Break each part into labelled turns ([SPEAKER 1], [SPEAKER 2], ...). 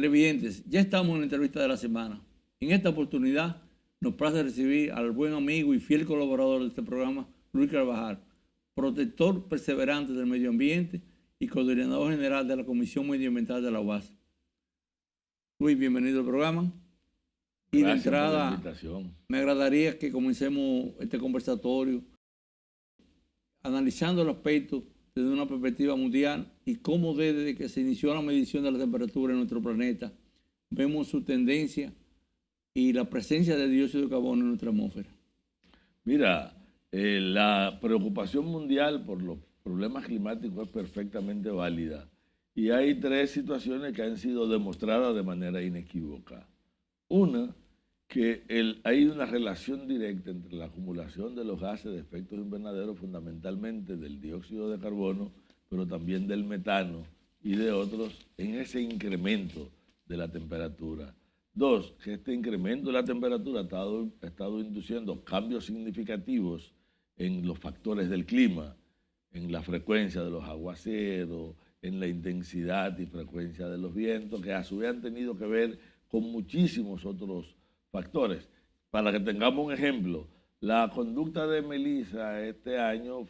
[SPEAKER 1] televidentes, ya estamos en la entrevista de la semana. En esta oportunidad nos place recibir al buen amigo y fiel colaborador de este programa, Luis Carvajal, protector perseverante del medio ambiente y coordinador general de la Comisión Medioambiental de la UAS. Luis, bienvenido al programa. Y
[SPEAKER 2] Gracias
[SPEAKER 1] de entrada,
[SPEAKER 2] por la invitación.
[SPEAKER 1] me agradaría que comencemos este conversatorio analizando el aspecto desde una perspectiva mundial y cómo desde que se inició la medición de la temperatura en nuestro planeta, vemos su tendencia y la presencia de dióxido de carbono en nuestra atmósfera.
[SPEAKER 2] Mira, la preocupación mundial por los problemas climáticos es perfectamente válida. Y hay tres situaciones que han sido demostradas de manera inequívoca. Una, que hay una relación directa entre la acumulación de los gases de efecto invernadero, fundamentalmente del dióxido de carbono, pero también del metano y de otros, en ese incremento de la temperatura. Dos, que este incremento de la temperatura ha estado induciendo cambios significativos en los factores del clima, en la frecuencia de los aguaceros, en la intensidad y frecuencia de los vientos, que a su vez han tenido que ver con muchísimos otros factores. Para que tengamos un ejemplo, la conducta de Melissa este año,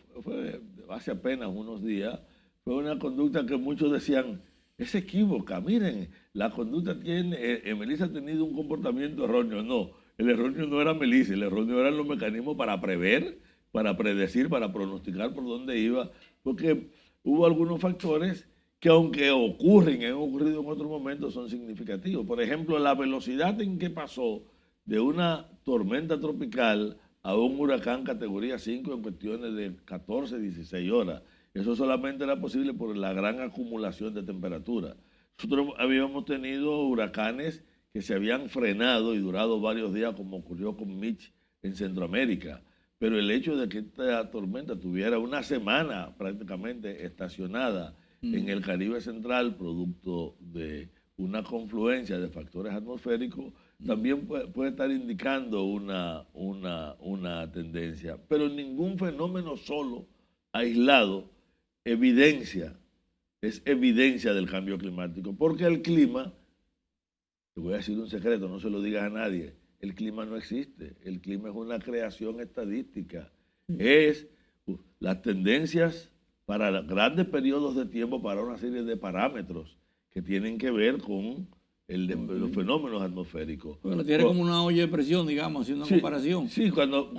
[SPEAKER 2] hace apenas unos días, fue una conducta que muchos decían, es equívoca. Miren, la conducta Melissa ha tenido un comportamiento erróneo. No, el erróneo no era Melissa, el erróneo eran los mecanismos para prever, para predecir, para pronosticar por dónde iba, porque hubo algunos factores que aunque ocurren, han ocurrido en otros momentos, son significativos. Por ejemplo, la velocidad en que pasó de una tormenta tropical a un huracán categoría 5 en cuestiones de 14, 16 horas. Eso solamente era posible por la gran acumulación de temperatura. Nosotros habíamos tenido huracanes que se habían frenado y durado varios días, como ocurrió con Mitch en Centroamérica. Pero el hecho de que esta tormenta tuviera una semana prácticamente estacionada en el Caribe Central, producto de una confluencia de factores atmosféricos, también puede estar indicando una tendencia. Pero ningún fenómeno solo, aislado, es evidencia del cambio climático. Porque el clima, te voy a decir un secreto, no se lo digas a nadie, el clima no existe. El clima es una creación estadística. Es las tendencias para grandes periodos de tiempo, para una serie de parámetros que tienen que ver con los fenómenos atmosféricos.
[SPEAKER 1] Bueno, tiene como una olla de presión, digamos, haciendo una comparación.
[SPEAKER 2] Sí, cuando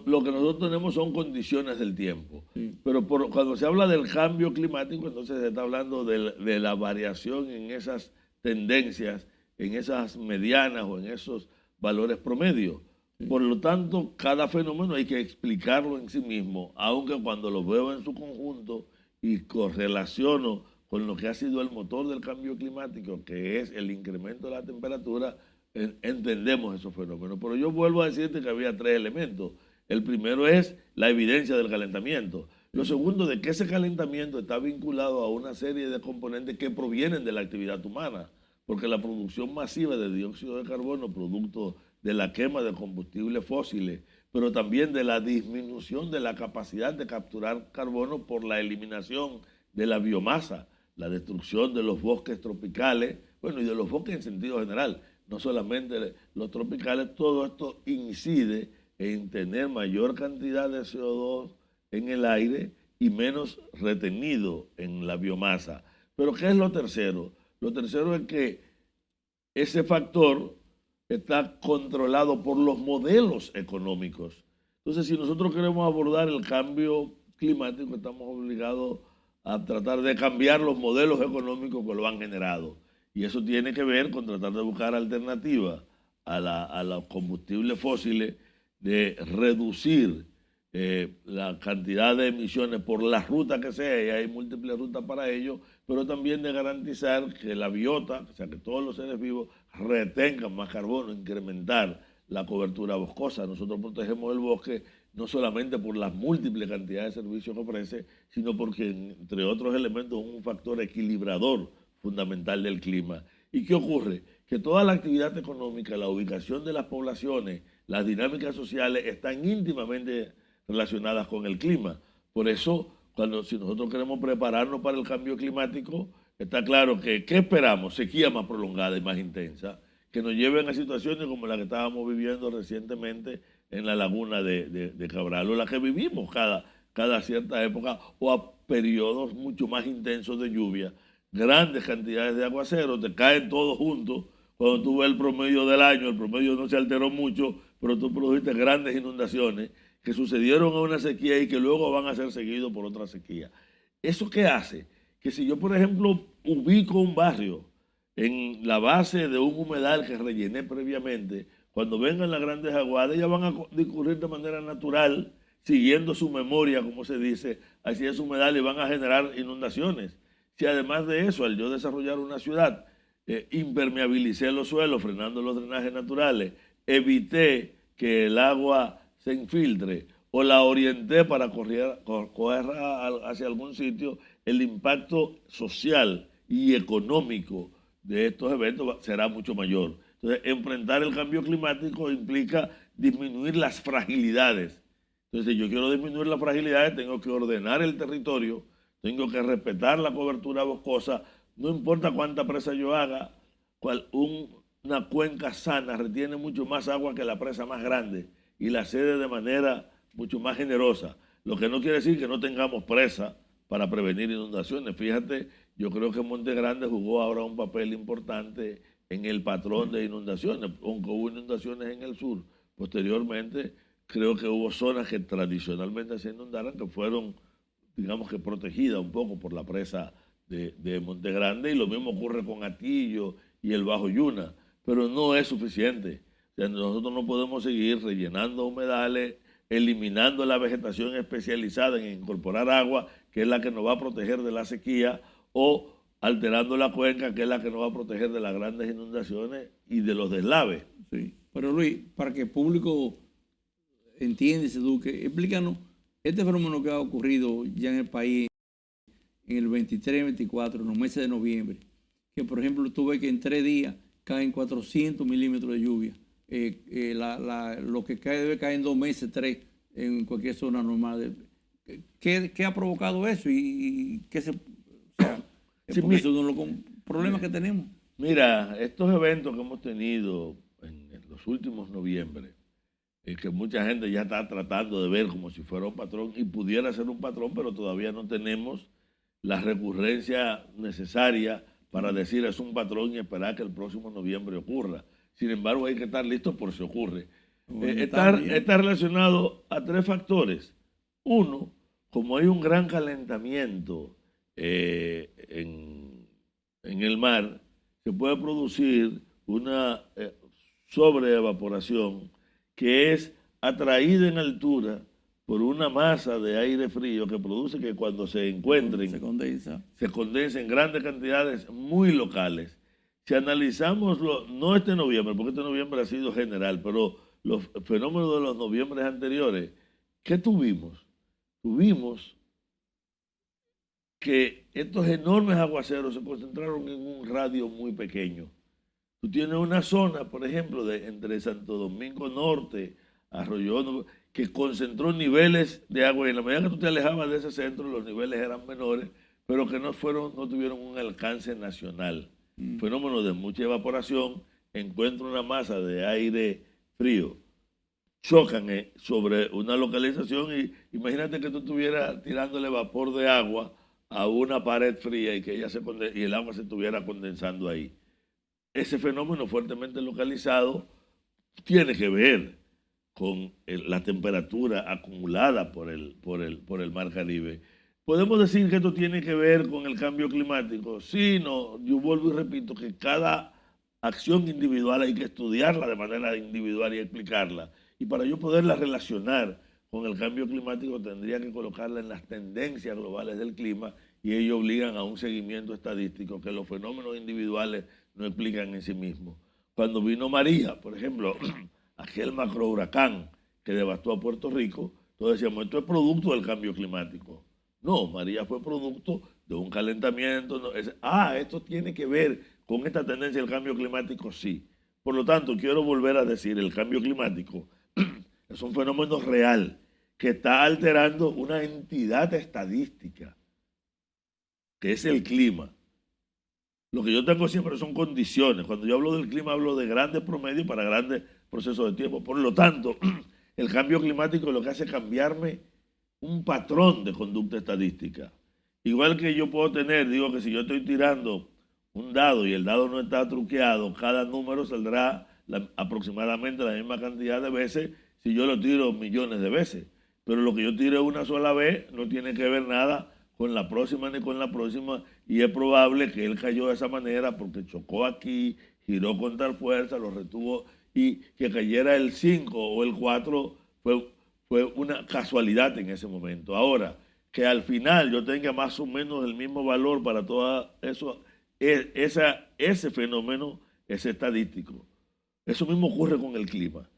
[SPEAKER 2] lo que nosotros tenemos son condiciones del tiempo.
[SPEAKER 1] Sí.
[SPEAKER 2] Pero cuando se habla del cambio climático, entonces se está hablando de la variación en esas tendencias, en esas medianas o en esos valores promedio. Por lo tanto, cada fenómeno hay que explicarlo en sí mismo, aunque cuando lo veo en su conjunto y correlaciono con lo que ha sido el motor del cambio climático, que es el incremento de la temperatura, entendemos esos fenómenos. Pero yo vuelvo a decirte que había tres elementos. El primero es la evidencia del calentamiento. Lo segundo, de que ese calentamiento está vinculado a una serie de componentes que provienen de la actividad humana, porque la producción masiva de dióxido de carbono, producto de la quema de combustibles fósiles, pero también de la disminución de la capacidad de capturar carbono por la eliminación de la biomasa, la destrucción de los bosques tropicales, bueno, y de los bosques en sentido general, no solamente los tropicales. Todo esto incide en tener mayor cantidad de CO2 en el aire y menos retenido en la biomasa. Pero ¿qué es lo tercero? Lo tercero es que ese factor está controlado por los modelos económicos. Entonces, si nosotros queremos abordar el cambio climático, estamos obligados a tratar de cambiar los modelos económicos que lo han generado. Y eso tiene que ver con tratar de buscar alternativas a los combustibles fósiles, de reducir la cantidad de emisiones por la ruta que sea, y hay múltiples rutas para ello, pero también de garantizar que la biota, o sea, que todos los seres vivos retengan más carbono, incrementar la cobertura boscosa. Nosotros protegemos el bosque no solamente por las múltiples cantidades de servicios que ofrece, sino porque, entre otros elementos, es un factor equilibrador fundamental del clima. ¿Y qué ocurre? Que toda la actividad económica, la ubicación de las poblaciones, las dinámicas sociales están íntimamente relacionadas con el clima. Por eso, si nosotros queremos prepararnos para el cambio climático, está claro que, ¿qué esperamos? Sequía más prolongada y más intensa, que nos lleven a situaciones como la que estábamos viviendo recientemente en la laguna de Cabral, o la que vivimos cada cierta época, o a periodos mucho más intensos de lluvia, grandes cantidades de aguacero, te caen todos juntos. Cuando tú ves el promedio del año, el promedio no se alteró mucho, pero tú produjiste grandes inundaciones que sucedieron a una sequía y que luego van a ser seguidos por otra sequía. ¿Eso qué hace? Que si yo, por ejemplo, ubico un barrio en la base de un humedal que rellené previamente, cuando vengan las grandes aguadas, ellas van a discurrir de manera natural, siguiendo su memoria, como se dice, hacia ese humedal y van a generar inundaciones. Si además de eso, al yo desarrollar una ciudad, impermeabilicé los suelos, frenando los drenajes naturales, evité que el agua se infiltre o la orienté para correr hacia algún sitio, el impacto social y económico de estos eventos será mucho mayor. Entonces, enfrentar el cambio climático implica disminuir las fragilidades. Entonces, si yo quiero disminuir las fragilidades, tengo que ordenar el territorio, tengo que respetar la cobertura boscosa, no importa cuánta presa yo haga, una cuenca sana retiene mucho más agua que la presa más grande y la cede de manera mucho más generosa. Lo que no quiere decir que no tengamos presa para prevenir inundaciones. Fíjate, yo creo que Monte Grande jugó ahora un papel importante en el patrón de inundaciones, aunque hubo inundaciones en el sur. Posteriormente, creo que hubo zonas que tradicionalmente se inundaran que fueron, digamos que protegidas un poco por la presa de Monte Grande, y lo mismo ocurre con Atillo y el Bajo Yuna, pero no es suficiente. O sea, nosotros no podemos seguir rellenando humedales, eliminando la vegetación especializada en incorporar agua, que es la que nos va a proteger de la sequía, o alterando la cuenca, que es la que nos va a proteger de las grandes inundaciones y de los deslaves.
[SPEAKER 1] Sí. Pero Luis, para que el público entienda y se eduque, explícanos este fenómeno que ha ocurrido ya en el país en el 23 y 24, en los meses de noviembre, que por ejemplo tú ves que en 3 días caen 400 milímetros de lluvia. Lo que cae debe caer en 2 meses, 3, en cualquier zona normal. ¿Qué ha provocado eso? ¿Y qué se...? O sea,
[SPEAKER 2] Sí,
[SPEAKER 1] porque eso es uno de los problemas que tenemos.
[SPEAKER 2] Mira, estos eventos que hemos tenido en los últimos noviembre, que mucha gente ya está tratando de ver como si fuera un patrón, y pudiera ser un patrón, pero todavía no tenemos la recurrencia necesaria para decir es un patrón y esperar que el próximo noviembre ocurra. Sin embargo, hay que estar listos por si ocurre. Está relacionado a 3 factores. Uno, como hay un gran calentamiento en el mar, se puede producir una sobreevaporación que es atraída en altura por una masa de aire frío que produce que cuando se encuentren se condensa en grandes cantidades muy locales. Si analizamos, no este noviembre, porque este noviembre ha sido general, pero los fenómenos de los noviembres anteriores, ¿qué tuvimos? Tuvimos que estos enormes aguaceros se concentraron en un radio muy pequeño. Tú tienes una zona, por ejemplo, entre Santo Domingo Norte, Arroyo Hondo, que concentró niveles de agua, y en la medida que tú te alejabas de ese centro, los niveles eran menores, pero que no tuvieron un alcance nacional. Fenómeno de mucha evaporación, encuentra una masa de aire frío, chocan sobre una localización, y imagínate que tú estuvieras tirándole vapor de agua a una pared fría y que ella y el agua se estuviera condensando ahí. Ese fenómeno fuertemente localizado tiene que ver con la temperatura acumulada por el Mar Caribe. ¿Podemos decir que esto tiene que ver con el cambio climático? Sí, no. Yo vuelvo y repito que cada acción individual hay que estudiarla de manera individual y explicarla. Y para yo poderla relacionar con el cambio climático tendría que colocarla en las tendencias globales del clima, y ellos obligan a un seguimiento estadístico que los fenómenos individuales no explican en sí mismos. Cuando vino María, por ejemplo, aquel macrohuracán que devastó a Puerto Rico, todos decíamos, esto es producto del cambio climático. No, María fue producto de un calentamiento. No, esto tiene que ver con esta tendencia del cambio climático, sí. Por lo tanto, quiero volver a decir, el cambio climático es un fenómeno real que está alterando una entidad estadística, que es el clima. Lo que yo tengo siempre son condiciones. Cuando yo hablo del clima, hablo de grandes promedios para grandes procesos de tiempo. Por lo tanto, el cambio climático lo que hace es cambiarme un patrón de conducta estadística. Igual que yo puedo tener, digo que si yo estoy tirando un dado y el dado no está truqueado, cada número saldrá aproximadamente la misma cantidad de veces si yo lo tiro millones de veces. Pero lo que yo tire una sola vez no tiene que ver nada con la próxima ni con la próxima, y es probable que él cayó de esa manera porque chocó aquí, giró con tal fuerza, lo retuvo, y que cayera el 5 o el 4 fue una casualidad en ese momento. Ahora, que al final yo tenga más o menos el mismo valor para todo eso, ese fenómeno es estadístico. Eso mismo ocurre con el clima.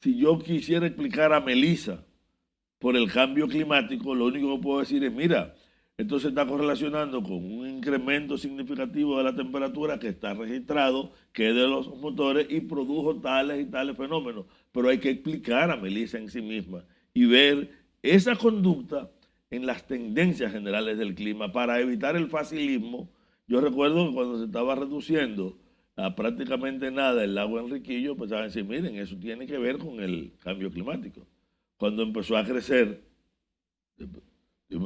[SPEAKER 2] Si yo quisiera explicar a Melissa por el cambio climático, lo único que puedo decir es, mira, esto se está correlacionando con un incremento significativo de la temperatura que está registrado, que es de los motores, y produjo tales y tales fenómenos. Pero hay que explicar a Melissa en sí misma y ver esa conducta en las tendencias generales del clima para evitar el facilismo. Yo recuerdo que cuando se estaba reduciendo a prácticamente nada el lago Enriquillo, pensaban decir, miren, eso tiene que ver con el cambio climático. Cuando empezó a crecer,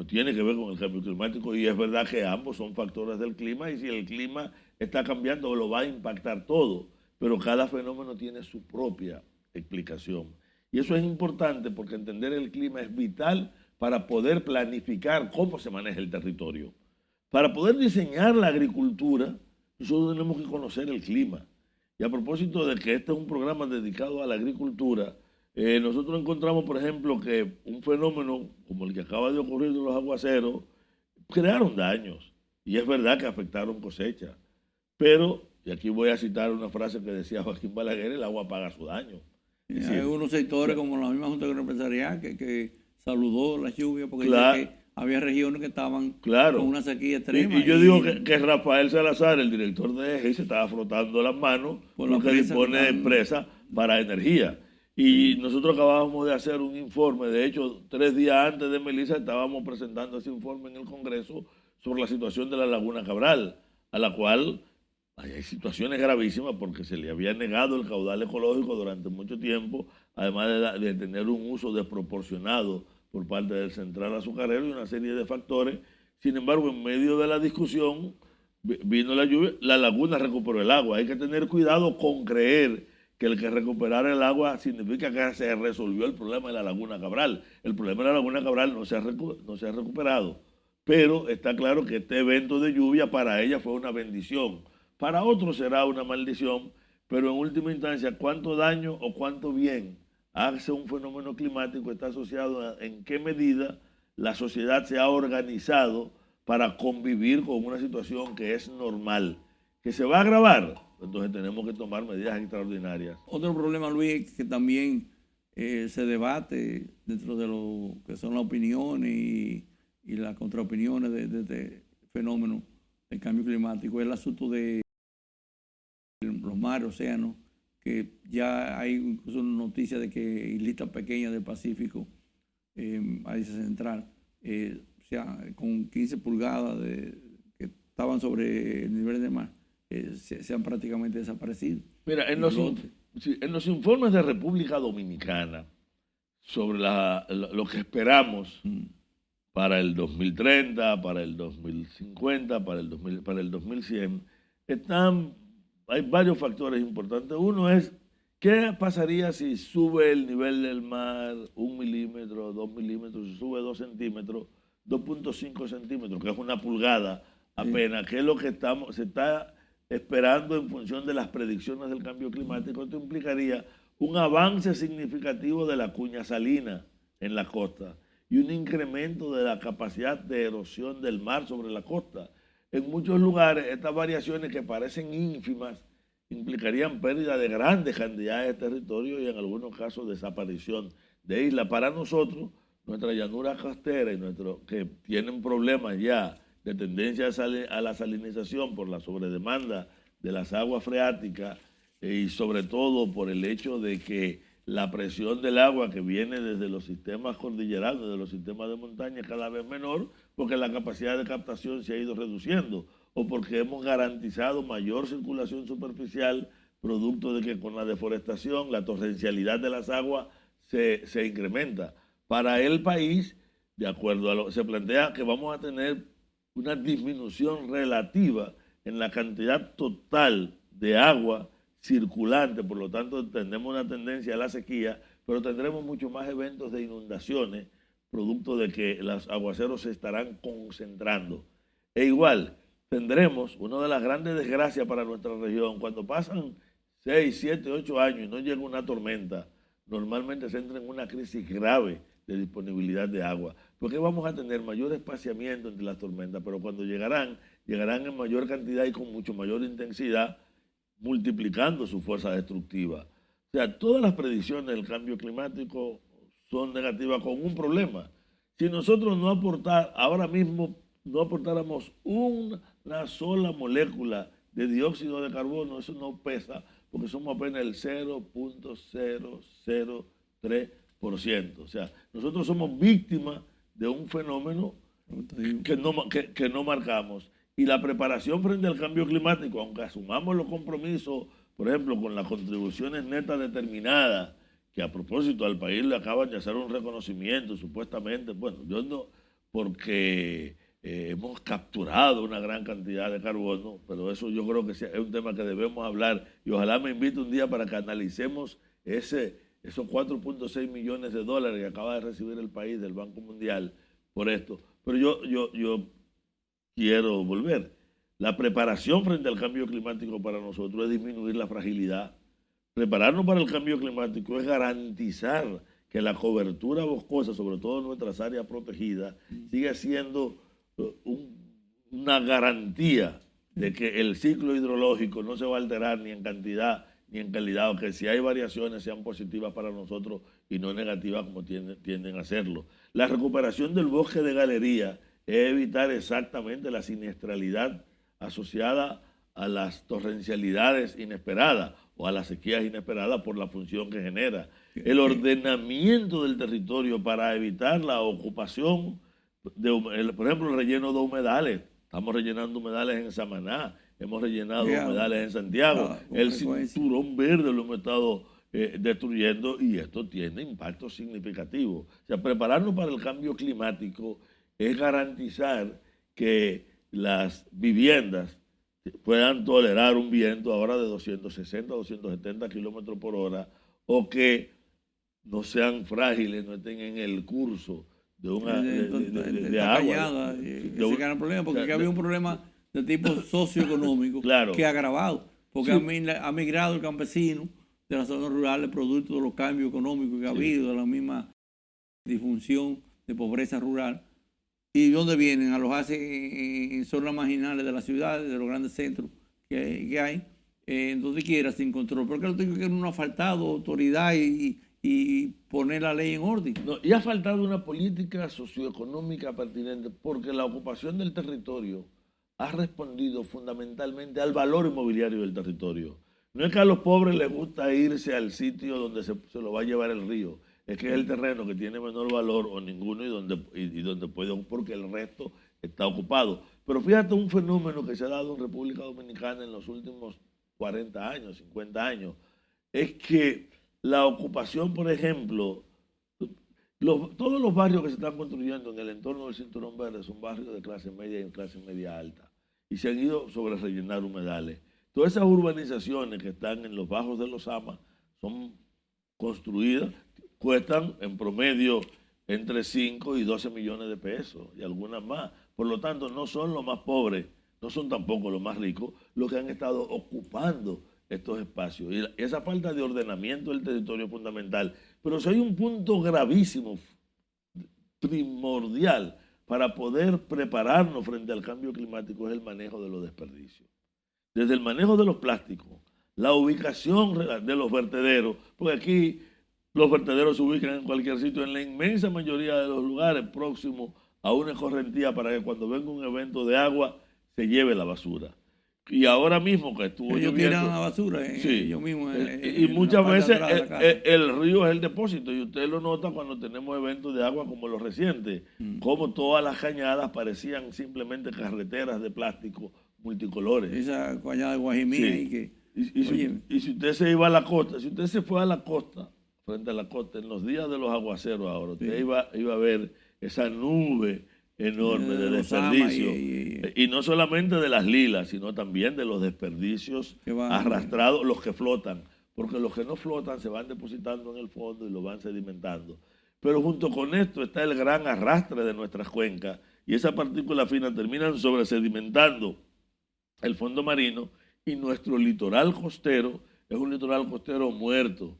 [SPEAKER 2] tiene que ver con el cambio climático, y es verdad que ambos son factores del clima, y si el clima está cambiando lo va a impactar todo, pero cada fenómeno tiene su propia explicación. Y eso es importante porque entender el clima es vital para poder planificar cómo se maneja el territorio. Para poder diseñar la agricultura, nosotros tenemos que conocer el clima. Y a propósito de que este es un programa dedicado a la agricultura, nosotros encontramos, por ejemplo, que un fenómeno como el que acaba de ocurrir de los aguaceros crearon daños. Y es verdad que afectaron cosechas. Pero, y aquí voy a citar una frase que decía Joaquín Balaguer, el agua paga su daño.
[SPEAKER 1] Hay unos sectores como la misma Junta Empresarial que saludó la lluvia porque
[SPEAKER 2] claro,
[SPEAKER 1] dice que había regiones que estaban
[SPEAKER 2] claro,
[SPEAKER 1] con una sequía extrema.
[SPEAKER 2] Y yo digo que Rafael Salazar, el director de EGE, se estaba frotando las manos porque dispone de empresa para energía. Y nosotros acabábamos de hacer un informe, de hecho, 3 días antes de Melissa estábamos presentando ese informe en el Congreso sobre la situación de la Laguna Cabral, a la cual hay situaciones gravísimas porque se le había negado el caudal ecológico durante mucho tiempo, además de tener un uso desproporcionado por parte del central azucarero y una serie de factores. Sin embargo, en medio de la discusión vino la lluvia, la laguna recuperó el agua. Hay que tener cuidado con creer que el que recuperara el agua significa que se resolvió el problema de la Laguna Cabral. El problema de la Laguna Cabral no se ha recuperado, pero está claro que este evento de lluvia para ella fue una bendición. Para otros será una maldición, pero en última instancia, ¿cuánto daño o cuánto bien hace un fenómeno climático? Está asociado a en qué medida la sociedad se ha organizado para convivir con una situación que es normal. ¿Que se va a agravar? Entonces tenemos que tomar medidas extraordinarias.
[SPEAKER 1] Otro problema, Luis, que también se debate dentro de lo que son las opiniones y las contraopiniones de este fenómeno del cambio climático es el asunto de los mares, océanos, que ya hay incluso noticias de que islitas pequeñas del Pacífico, Asia Central, o sea, con 15 pulgadas que estaban sobre el nivel del mar, se han prácticamente desaparecido.
[SPEAKER 2] Mira, en los informes de República Dominicana sobre lo que esperamos para el 2030, para el 2050, para el 2100, hay varios factores importantes. Uno es, ¿qué pasaría si sube el nivel del mar 1 milímetro, 2 milímetros, si sube 2 centímetros, 2.5 centímetros, que es una pulgada apenas, que es lo que se está esperando en función de las predicciones del cambio climático? Esto implicaría un avance significativo de la cuña salina en la costa y un incremento de la capacidad de erosión del mar sobre la costa. En muchos lugares, estas variaciones que parecen ínfimas implicarían pérdida de grandes cantidades de territorio y en algunos casos desaparición de islas. Para nosotros, nuestra llanura costera y que tienen problemas ya de tendencia a la salinización por la sobredemanda de las aguas freáticas y sobre todo por el hecho de que la presión del agua que viene desde los sistemas cordilleranos, desde los sistemas de montaña, es cada vez menor porque la capacidad de captación se ha ido reduciendo. o porque hemos garantizado mayor circulación superficial, producto de que con la deforestación la torrencialidad de las aguas se incrementa. Para el país, de acuerdo a lo que se plantea, que vamos a tener una disminución relativa en la cantidad total de agua circulante, por lo tanto tendremos una tendencia a la sequía, pero tendremos muchos más eventos de inundaciones, producto de que los aguaceros se estarán concentrando. E igual, tendremos una de las grandes desgracias para nuestra región, cuando pasan 6, 7, 8 años y no llega una tormenta, normalmente se entra en una crisis grave de disponibilidad de agua, porque vamos a tener mayor espaciamiento entre las tormentas, pero cuando llegarán en mayor cantidad y con mucho mayor intensidad, multiplicando su fuerza destructiva. O sea, todas las predicciones del cambio climático son negativas con un problema. Si nosotros ahora mismo no aportáramos una sola molécula de dióxido de carbono, eso no pesa, porque somos apenas el 0.003%. O sea, nosotros somos víctimas de un fenómeno que no marcamos. Y la preparación frente al cambio climático, aunque asumamos los compromisos, por ejemplo, con las contribuciones netas determinadas, que a propósito al país le acaban de hacer un reconocimiento, supuestamente, bueno, yo no, porque hemos capturado una gran cantidad de carbono, pero eso yo creo que es un tema que debemos hablar y ojalá me invite un día para que analicemos esos 4.6 millones de dólares que acaba de recibir el país del Banco Mundial por esto. Pero yo quiero volver. La preparación frente al cambio climático para nosotros es disminuir la fragilidad. Prepararnos para el cambio climático es garantizar que la cobertura boscosa, sobre todo en nuestras áreas protegidas, siga siendo una garantía de que el ciclo hidrológico no se va a alterar ni en cantidad ni en calidad, o que si hay variaciones sean positivas para nosotros y no negativas como tienden a hacerlo. La recuperación del bosque de galería es evitar exactamente la siniestralidad asociada a las torrencialidades inesperadas o a las sequías inesperadas por la función que genera. El ordenamiento del territorio para evitar la ocupación, por ejemplo, el relleno de humedales. Estamos rellenando humedales en Samaná, hemos rellenado humedales en Santiago. El cinturón verde lo hemos estado destruyendo y esto tiene impactos significativos. O sea, prepararnos para el cambio climático es garantizar que las viviendas puedan tolerar un viento ahora de 260 a 270 kilómetros por hora o que no sean frágiles, no estén en el curso de agua.
[SPEAKER 1] Ese gran problema, porque aquí había un problema de tipo socioeconómico
[SPEAKER 2] claro,
[SPEAKER 1] que ha agravado, porque ha migrado el campesino de las zonas rurales producto de los cambios económicos que ha habido, de la misma disfunción de pobreza rural. ¿Y dónde vienen? A alojarse en zonas marginales de las ciudades, de los grandes centros que hay, donde quiera, sin control. Porque lo tengo que no ha faltado autoridad y poner la ley en orden.
[SPEAKER 2] No, y ha faltado una política socioeconómica pertinente, porque la ocupación del territorio ha respondido fundamentalmente al valor inmobiliario del territorio. No es que a los pobres les gusta irse al sitio donde se lo va a llevar el río, es que es el terreno que tiene menor valor o ninguno y donde puede, porque el resto está ocupado. Pero fíjate un fenómeno que se ha dado en República Dominicana en los últimos 40 años, 50 años, es que la ocupación, por ejemplo, todos los barrios que se están construyendo en el entorno del Cinturón Verde son barrios de clase media y clase media alta y se han ido sobre rellenar humedales. Todas esas urbanizaciones que están en los bajos de los Amas son construidas, cuestan en promedio entre 5 y 12 millones de pesos y algunas más. Por lo tanto, no son los más pobres, no son tampoco los más ricos los que han estado ocupando estos espacios. Y esa falta de ordenamiento del territorio es fundamental. Pero si hay un punto gravísimo, primordial, para poder prepararnos frente al cambio climático es el manejo de los desperdicios. Desde el manejo de los plásticos, la ubicación de los vertederos, porque aquí los vertederos se ubican en cualquier sitio, en la inmensa mayoría de los lugares próximos a una escorrentía para que cuando venga un evento de agua se lleve la basura. Y ahora mismo que estuvo
[SPEAKER 1] ellos
[SPEAKER 2] lloviendo,
[SPEAKER 1] tiran la basura,
[SPEAKER 2] sí,
[SPEAKER 1] ellos mismos.
[SPEAKER 2] Y muchas veces el río es el depósito, y usted lo nota cuando tenemos eventos de agua como los recientes, como todas las cañadas parecían simplemente carreteras de plástico multicolores.
[SPEAKER 1] Esa cañada de Guajimí ahí
[SPEAKER 2] Sí.
[SPEAKER 1] que...
[SPEAKER 2] Y si usted se iba a la costa, si usted se fue a la costa, frente a la costa, en los días de los aguaceros ahora, usted iba a ver esa nube enorme de
[SPEAKER 1] los amas
[SPEAKER 2] desperdicio. Y no solamente de las lilas, sino también de los desperdicios arrastrados, los que flotan. Porque los que no flotan se van depositando en el fondo y lo van sedimentando. Pero junto con esto está el gran arrastre de nuestras cuencas y esas partículas finas terminan sobresedimentando el fondo marino y nuestro litoral costero es un litoral costero muerto.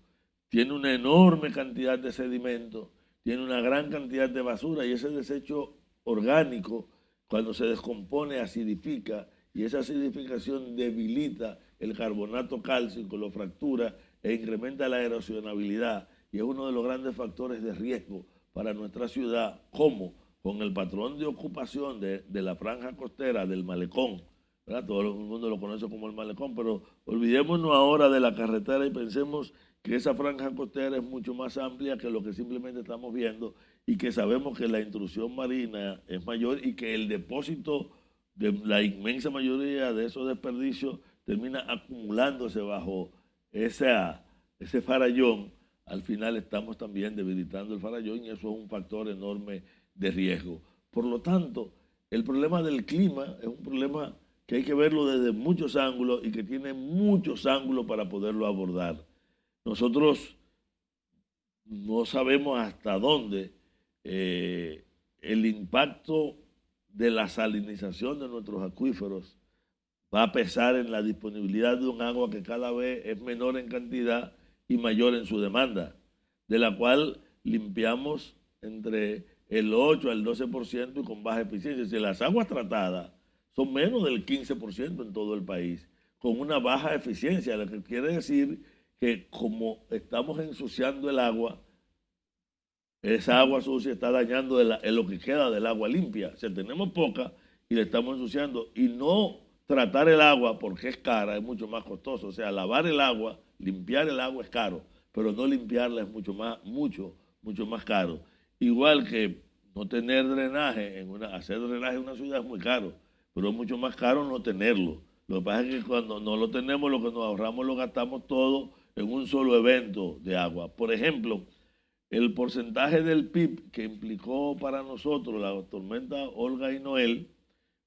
[SPEAKER 2] Tiene una enorme cantidad de sedimento, tiene una gran cantidad de basura y ese desecho orgánico cuando se descompone acidifica y esa acidificación debilita el carbonato cálcico, lo fractura e incrementa la erosionabilidad y es uno de los grandes factores de riesgo para nuestra ciudad, como con el patrón de ocupación de la franja costera del malecón, ¿verdad? Todo el mundo lo conoce como el malecón, pero olvidémonos ahora de la carretera y pensemos que esa franja costera es mucho más amplia que lo que simplemente estamos viendo y que sabemos que la intrusión marina es mayor y que el depósito de la inmensa mayoría de esos desperdicios termina acumulándose bajo ese farallón. Al final estamos también debilitando el farallón y eso es un factor enorme de riesgo. Por lo tanto, el problema del clima es un problema que hay que verlo desde muchos ángulos y que tiene muchos ángulos para poderlo abordar. Nosotros no sabemos hasta dónde el impacto de la salinización de nuestros acuíferos va a pesar en la disponibilidad de un agua que cada vez es menor en cantidad y mayor en su demanda, de la cual limpiamos entre el 8 al 12% y con baja eficiencia. Si las aguas tratadas son menos del 15% en todo el país, con una baja eficiencia, lo que quiere decir que como estamos ensuciando el agua, esa agua sucia está dañando lo que queda del agua limpia. O sea, tenemos poca y la estamos ensuciando. Y no tratar el agua porque es cara, es mucho más costoso. O sea, lavar el agua, limpiar el agua es caro, pero no limpiarla es mucho más caro. Igual que no tener drenaje, hacer drenaje en una ciudad es muy caro, pero es mucho más caro no tenerlo. Lo que pasa es que cuando no lo tenemos, lo que nos ahorramos lo gastamos todo en un solo evento de agua. Por ejemplo, el porcentaje del PIB que implicó para nosotros la tormenta Olga y Noel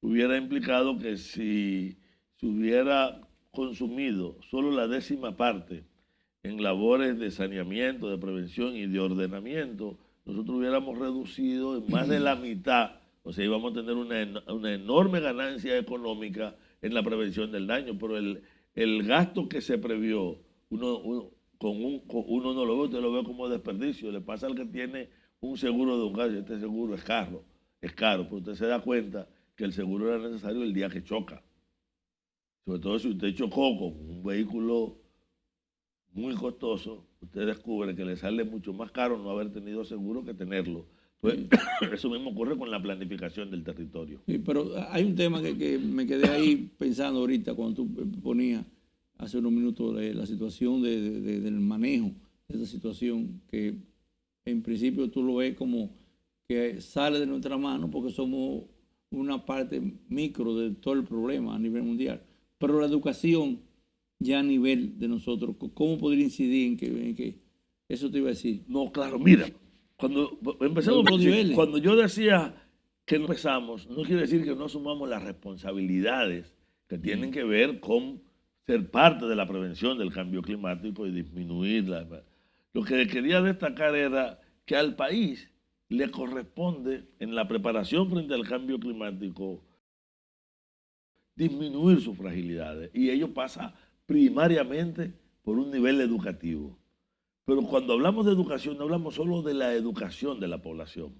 [SPEAKER 2] hubiera implicado que si se hubiera consumido solo la 10ª parte en labores de saneamiento, de prevención y de ordenamiento, nosotros hubiéramos reducido en más de la mitad, o sea, íbamos a tener una enorme ganancia económica en la prevención del daño, pero el gasto que se previó, uno no lo ve, usted lo ve como desperdicio. Le pasa al que tiene un seguro de un carro, este seguro es caro, pero usted se da cuenta que el seguro era necesario el día que choca. Sobre todo si usted chocó con un vehículo muy costoso, usted descubre que le sale mucho más caro no haber tenido seguro que tenerlo. Pues, eso mismo ocurre con la planificación del territorio.
[SPEAKER 1] Sí, pero hay un tema que me quedé ahí pensando ahorita cuando tú ponías hace unos minutos la situación del manejo de esta situación, que en principio tú lo ves como que sale de nuestra mano porque somos una parte micro de todo el problema a nivel mundial. Pero la educación ya a nivel de nosotros, ¿cómo podría incidir en que eso te iba a decir?
[SPEAKER 2] No, claro, mira, cuando empezamos, cuando yo decía que no empezamos, no quiere decir que no asumamos las responsabilidades que tienen que ver con ser parte de la prevención del cambio climático y disminuirla. Lo que quería destacar era que al país le corresponde en la preparación frente al cambio climático disminuir sus fragilidades y ello pasa primariamente por un nivel educativo. Pero cuando hablamos de educación no hablamos solo de la educación de la población.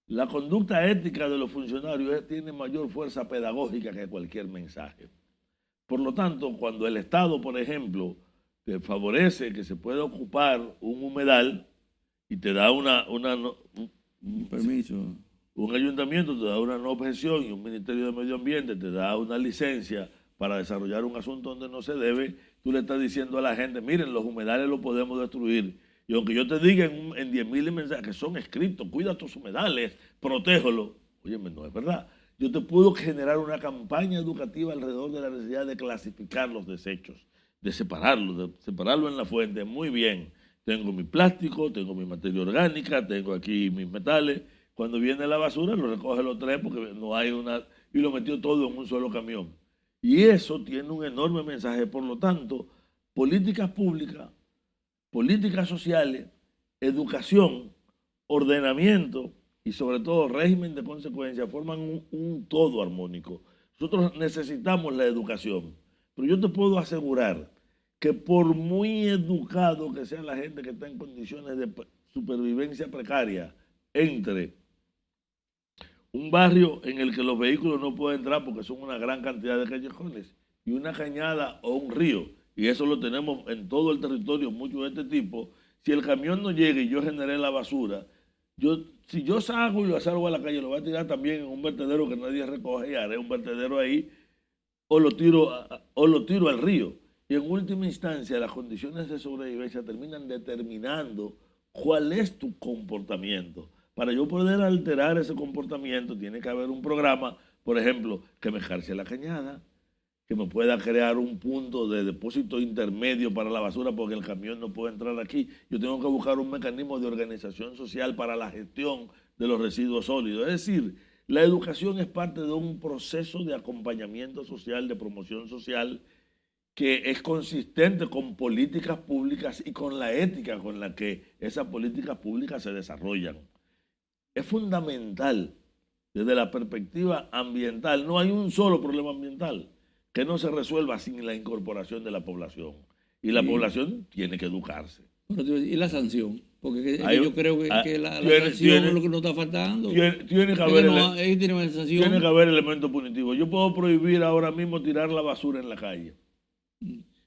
[SPEAKER 2] La conducta ética de los funcionarios tiene mayor fuerza pedagógica que cualquier mensaje. Por lo tanto, cuando el Estado, por ejemplo, te favorece que se pueda ocupar un humedal y te da un
[SPEAKER 1] permiso,
[SPEAKER 2] un ayuntamiento te da una no objeción y un Ministerio de Medio Ambiente te da una licencia para desarrollar un asunto donde no se debe, tú le estás diciendo a la gente, miren, los humedales los podemos destruir. Y aunque yo te diga en 10.000 mensajes que son escritos, cuida tus humedales, protégelos, óyeme, no es verdad. Yo te puedo generar una campaña educativa alrededor de la necesidad de clasificar los desechos, de separarlo en la fuente. Muy bien, tengo mi plástico, tengo mi materia orgánica, tengo aquí mis metales. Cuando viene la basura, lo recoge los tres porque no hay una... y lo metió todo en un solo camión. Y eso tiene un enorme mensaje. Por lo tanto, políticas públicas, políticas sociales, educación, ordenamiento y sobre todo régimen de consecuencia forman un todo armónico. Nosotros necesitamos la educación, pero yo te puedo asegurar que por muy educado que sea la gente que está en condiciones de supervivencia precaria, entre un barrio en el que los vehículos no pueden entrar porque son una gran cantidad de callejones y una cañada o un río, y eso lo tenemos en todo el territorio, mucho de este tipo, si el camión no llega y yo generé la basura, si yo salgo y lo salgo a la calle, lo voy a tirar también en un vertedero que nadie recoge y haré un vertedero ahí o lo tiro al río. Y en última instancia, las condiciones de sobrevivencia terminan determinando cuál es tu comportamiento. Para yo poder alterar ese comportamiento, tiene que haber un programa, por ejemplo, que me ejerce la cañada, que me pueda crear un punto de depósito intermedio para la basura porque el camión no puede entrar aquí. Yo tengo que buscar un mecanismo de organización social para la gestión de los residuos sólidos. Es decir, la educación es parte de un proceso de acompañamiento social, de promoción social, que es consistente con políticas públicas y con la ética con la que esas políticas públicas se desarrollan. Es fundamental desde la perspectiva ambiental. No hay un solo problema ambiental que no se resuelva sin la incorporación de la población. Y la población tiene que educarse.
[SPEAKER 1] ¿Y la sanción? Porque yo creo que la sanción es lo que nos está faltando.
[SPEAKER 2] Tiene que haber elementos punitivos. Yo puedo prohibir ahora mismo tirar la basura en la calle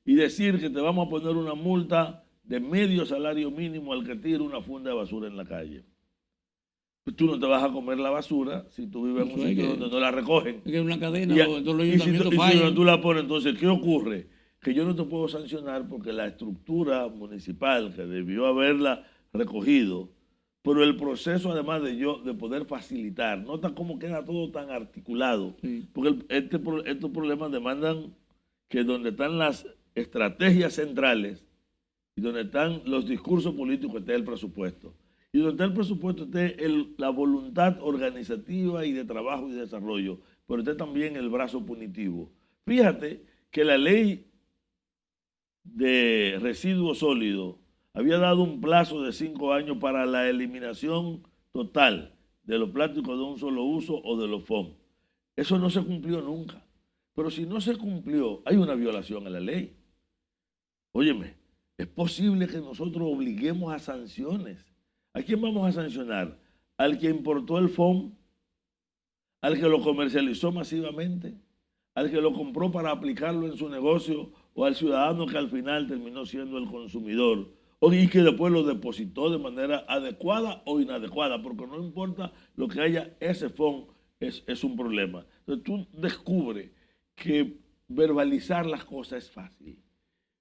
[SPEAKER 2] y decir que te vamos a poner una multa de medio salario mínimo al que tire una funda de basura en la calle. Pues tú no te vas a comer la basura si tú vives en un sitio donde no la recogen.
[SPEAKER 1] Es que es una cadena,
[SPEAKER 2] y si tú la pones, entonces, ¿qué ocurre? Que yo no te puedo sancionar porque la estructura municipal que debió haberla recogido, pero el proceso además de poder facilitar, nota cómo queda todo tan articulado, porque estos problemas demandan que donde están las estrategias centrales y donde están los discursos políticos esté el presupuesto. Y donde está el presupuesto esté la voluntad organizativa y de trabajo y de desarrollo, pero esté también el brazo punitivo. Fíjate que la ley de residuos sólidos había dado un plazo de 5 años para la eliminación total de los plásticos de un solo uso o de los FOM. Eso no se cumplió nunca. Pero si no se cumplió, hay una violación a la ley. Óyeme, es posible que nosotros obliguemos a sanciones. ¿A quién vamos a sancionar? ¿Al que importó el FOM? ¿Al que lo comercializó masivamente? ¿Al que lo compró para aplicarlo en su negocio? ¿O al ciudadano que al final terminó siendo el consumidor? Y que después lo depositó de manera adecuada o inadecuada, porque no importa lo que haya, ese FOM es un problema. Entonces tú descubres que verbalizar las cosas es fácil.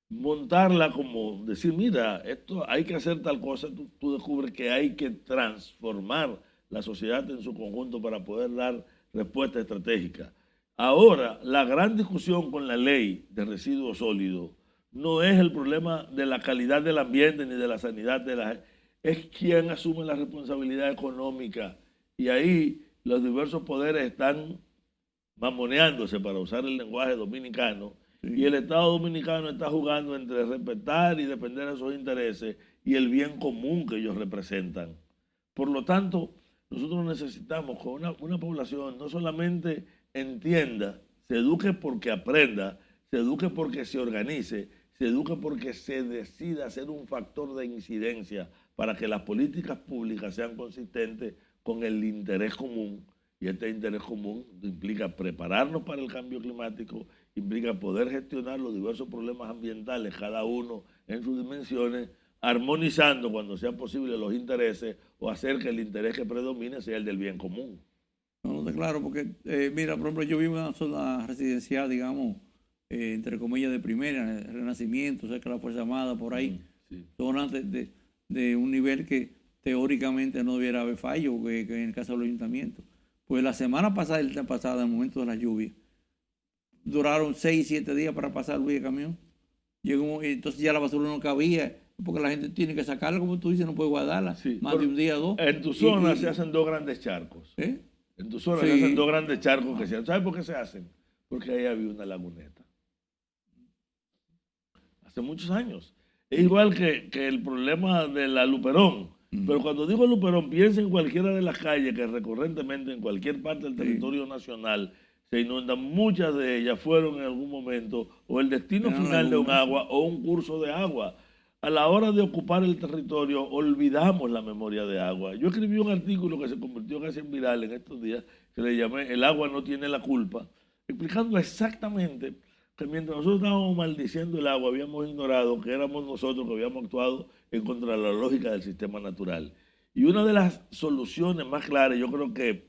[SPEAKER 2] Montarla como decir, mira, esto hay que hacer tal cosa, tú descubres que hay que transformar la sociedad en su conjunto para poder dar respuesta estratégica. Ahora, la gran discusión con la ley de residuos sólidos no es el problema de la calidad del ambiente ni de la sanidad de la gente, es quien asume la responsabilidad económica. Y ahí los diversos poderes están mamoneándose, para usar el lenguaje dominicano, y el Estado dominicano está jugando entre respetar y defender esos intereses y el bien común que ellos representan. Por lo tanto, nosotros necesitamos que una población no solamente entienda, se eduque porque aprenda, se eduque porque se organice, se eduque porque se decida ser un factor de incidencia para que las políticas públicas sean consistentes con el interés común. Y este interés común implica prepararnos para el cambio climático, implica poder gestionar los diversos problemas ambientales, cada uno en sus dimensiones, armonizando cuando sea posible los intereses o hacer que el interés que predomine sea el del bien común.
[SPEAKER 1] No, está claro, porque mira, por ejemplo, yo vivo en una zona residencial, digamos, entre comillas de primera, Renacimiento, cerca de la Fuerza Armada, por ahí, zonas de un nivel que teóricamente no debiera haber fallo, que en el caso del ayuntamiento. Pues la semana pasada y la pasada, en el momento de la lluvia, duraron 6, 7 días para pasar el camión. Entonces ya la basura no cabía, porque la gente tiene que sacarla, como tú dices, no puede guardarla
[SPEAKER 2] Sí,
[SPEAKER 1] más de un día o dos.
[SPEAKER 2] En tu zona se hacen 2 grandes charcos.
[SPEAKER 1] ¿Eh?
[SPEAKER 2] En tu zona
[SPEAKER 1] Sí.
[SPEAKER 2] se hacen 2 grandes charcos que se hacen. ¿Sabes por qué se hacen? Porque ahí había una laguneta. Hace muchos años. Es igual que el problema de la Luperón. Pero cuando digo Luperón, piensa en cualquiera de las calles que recurrentemente en cualquier parte del territorio nacional se inundan. Muchas de ellas fueron en algún momento o el destino final de un agua o un curso de agua. A la hora de ocupar el territorio, olvidamos la memoria de agua. Yo escribí un artículo que se convirtió casi en viral en estos días, que le llamé El agua no tiene la culpa, explicando exactamente que mientras nosotros estábamos maldiciendo el agua, habíamos ignorado que éramos nosotros que habíamos actuado en contra de la lógica del sistema natural. Y una de las soluciones más claras, yo creo que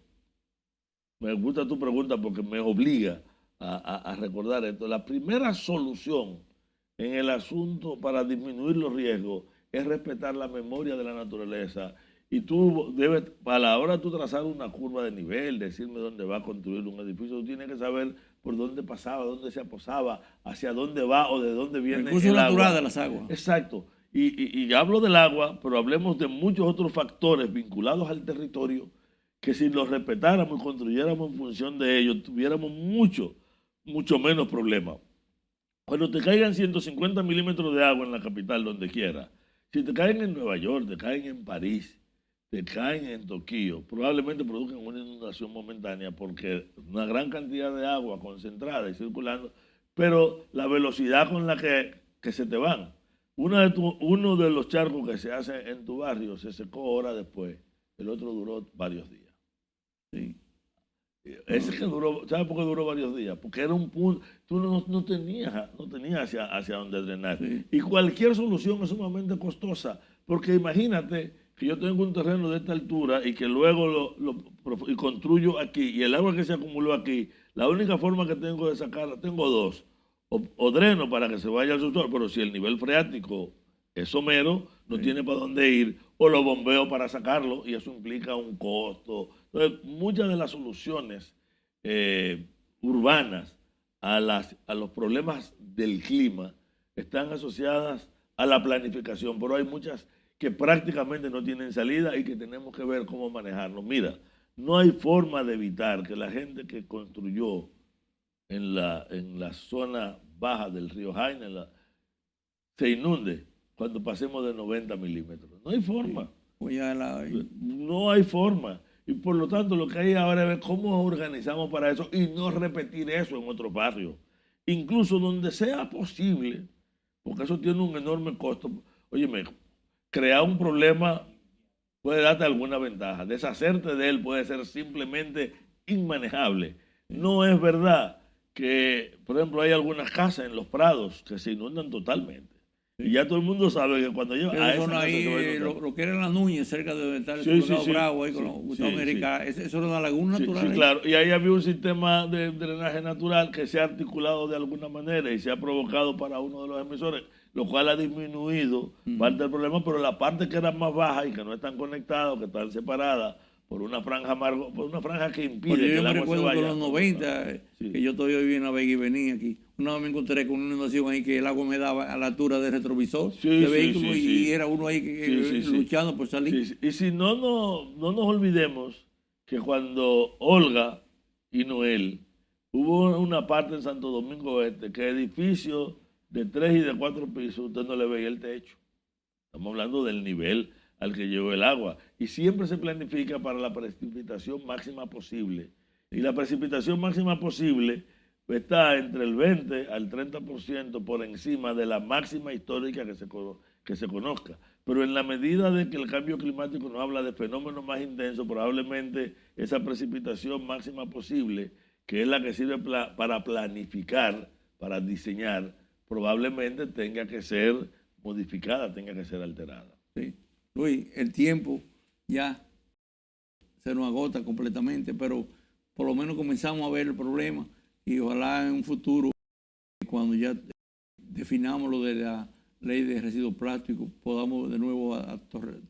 [SPEAKER 2] me gusta tu pregunta porque me obliga a recordar esto. La primera solución en el asunto para disminuir los riesgos es respetar la memoria de la naturaleza. Y tú debes, a la hora de tú trazar una curva de nivel, decirme dónde va a construir un edificio, tú tienes que saber por dónde pasaba, dónde se aposaba, hacia dónde va o de dónde viene el
[SPEAKER 1] recurso natural
[SPEAKER 2] agua.
[SPEAKER 1] De las aguas.
[SPEAKER 2] Exacto. Y hablo del agua, pero hablemos de muchos otros factores vinculados al territorio que si los respetáramos y construyéramos en función de ellos, tuviéramos mucho menos problemas. Cuando te caigan 150 milímetros de agua en la capital, donde quiera, si te caen en Nueva York, te caen en París, te caen en Tokio, probablemente produzcan una inundación momentánea porque una gran cantidad de agua concentrada y circulando, pero la velocidad con la que se te van. Uno de los charcos que se hace en tu barrio se secó horas después, el otro duró varios días.
[SPEAKER 1] Sí.
[SPEAKER 2] Ese que duró, ¿sabes por qué duró varios días? Porque era un punto, tú no tenías hacia dónde drenar.
[SPEAKER 1] Sí.
[SPEAKER 2] Y cualquier solución es sumamente costosa, porque imagínate que yo tengo un terreno de esta altura y que luego y construyo aquí, y el agua que se acumuló aquí, la única forma que tengo de sacarla, tengo dos, o dreno para que se vaya al subsuelo, pero si el nivel freático es somero, no tiene para dónde ir, o lo bombeo para sacarlo, y eso implica un costo. Entonces, muchas de las soluciones urbanas a los problemas del clima están asociadas a la planificación, pero hay muchas que prácticamente no tienen salida y que tenemos que ver cómo manejarlo. Mira, no hay forma de evitar que la gente que construyó en la zona baja del río Jaina se inunde cuando pasemos de 90 milímetros. No hay forma. No hay forma. Y por lo tanto, lo que hay ahora es ver cómo organizamos para eso y no repetir eso en otros barrios. Incluso donde sea posible, porque eso tiene un enorme costo. Óyeme, crear un problema puede darte alguna ventaja. Deshacerte de él puede ser simplemente inmanejable. No es verdad que, por ejemplo, hay algunas casas en los prados que se inundan totalmente. Y ya todo el mundo sabe que cuando lleva a esa
[SPEAKER 1] ahí, lo que era la Núñez, cerca de donde está el supermercado Bravo, ahí con los Gustavo América, eso era una laguna natural.
[SPEAKER 2] Sí, claro. Y ahí había un sistema de drenaje natural que se ha articulado de alguna manera y se ha provocado para uno de los emisores, lo cual ha disminuido parte del problema, pero la parte que era más baja y que no están conectados, que están separadas por una franja que impide que el agua se vaya. Yo me recuerdo que en los 90,
[SPEAKER 1] que yo todavía vivía en la Vega y venía aquí, una vez me encontré con una inundación ahí que el agua me daba a la altura del retrovisor de vehículo y era uno ahí luchando por salir.
[SPEAKER 2] Y si no nos olvidemos que cuando Olga y Noel, hubo una parte en Santo Domingo Este que edificios de 3 y de 4 pisos usted no le veía el techo. Estamos hablando del nivel al que llegó el agua. Y siempre se planifica para la precipitación máxima posible. Y la precipitación máxima posible está entre el 20 al 30% por encima de la máxima histórica que se conozca. Pero en la medida de que el cambio climático nos habla de fenómenos más intensos, probablemente esa precipitación máxima posible, que es la que sirve para planificar, para diseñar, probablemente tenga que ser modificada, tenga que ser alterada.
[SPEAKER 1] Sí. Luis, el tiempo ya se nos agota completamente, pero por lo menos comenzamos a ver el problema y ojalá en un futuro, cuando ya definamos lo de la ley de residuos plásticos, podamos de nuevo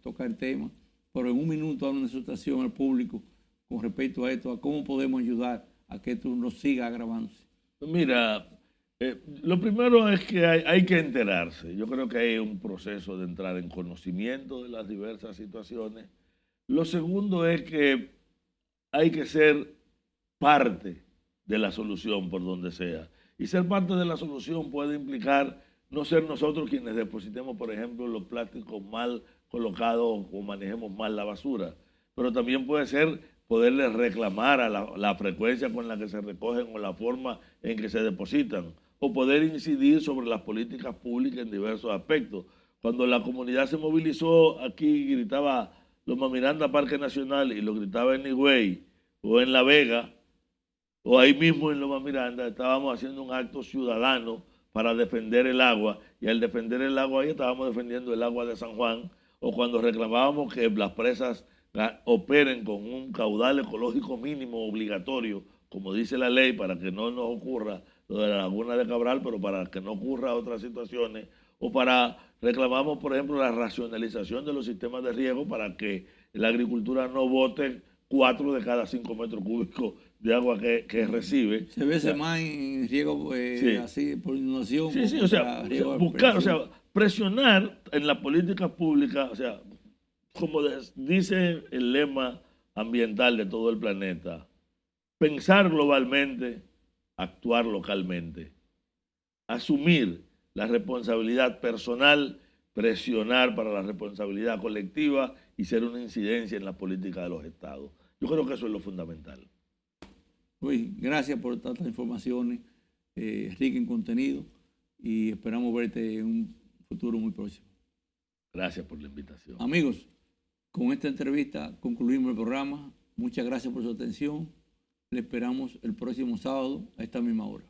[SPEAKER 1] tocar el tema. Pero en un minuto dar una exhortación al público con respecto a esto, a cómo podemos ayudar a que esto no siga agravándose?
[SPEAKER 2] Mira, lo primero es que hay que enterarse. Yo creo que hay un proceso de entrar en conocimiento de las diversas situaciones. Lo segundo es que hay que ser parte de la solución por donde sea. Y ser parte de la solución puede implicar no ser nosotros quienes depositemos, por ejemplo, los plásticos mal colocados o manejemos mal la basura, pero también puede ser poderles reclamar a la frecuencia con la que se recogen o la forma en que se depositan, o poder incidir sobre las políticas públicas en diversos aspectos. Cuando la comunidad se movilizó aquí, gritaba Loma Miranda Parque Nacional y lo gritaba en Higüey o en La Vega, o ahí mismo en Loma Miranda, estábamos haciendo un acto ciudadano para defender el agua, y al defender el agua ahí estábamos defendiendo el agua de San Juan, o cuando reclamábamos que las presas operen con un caudal ecológico mínimo obligatorio, como dice la ley, para que no nos ocurra lo de la laguna de Cabral, pero para que no ocurra otras situaciones, o reclamamos, por ejemplo, la racionalización de los sistemas de riego para que la agricultura no bote 4 de cada 5 metros cúbicos de agua que recibe.
[SPEAKER 1] Se ve más en riego
[SPEAKER 2] sí.
[SPEAKER 1] así por inundación.
[SPEAKER 2] Sí, sí, o sea, buscar, o sea, presionar en la política pública, o sea, como dice el lema ambiental de todo el planeta, pensar globalmente, actuar localmente, asumir la responsabilidad personal, presionar para la responsabilidad colectiva y ser una incidencia en la política de los estados. Yo creo que eso es lo fundamental.
[SPEAKER 1] Luis, gracias por tantas informaciones, rica en contenido, y esperamos verte en un futuro muy próximo.
[SPEAKER 2] Gracias por la invitación.
[SPEAKER 1] Amigos, con esta entrevista concluimos el programa. Muchas gracias por su atención. Le esperamos el próximo sábado a esta misma hora.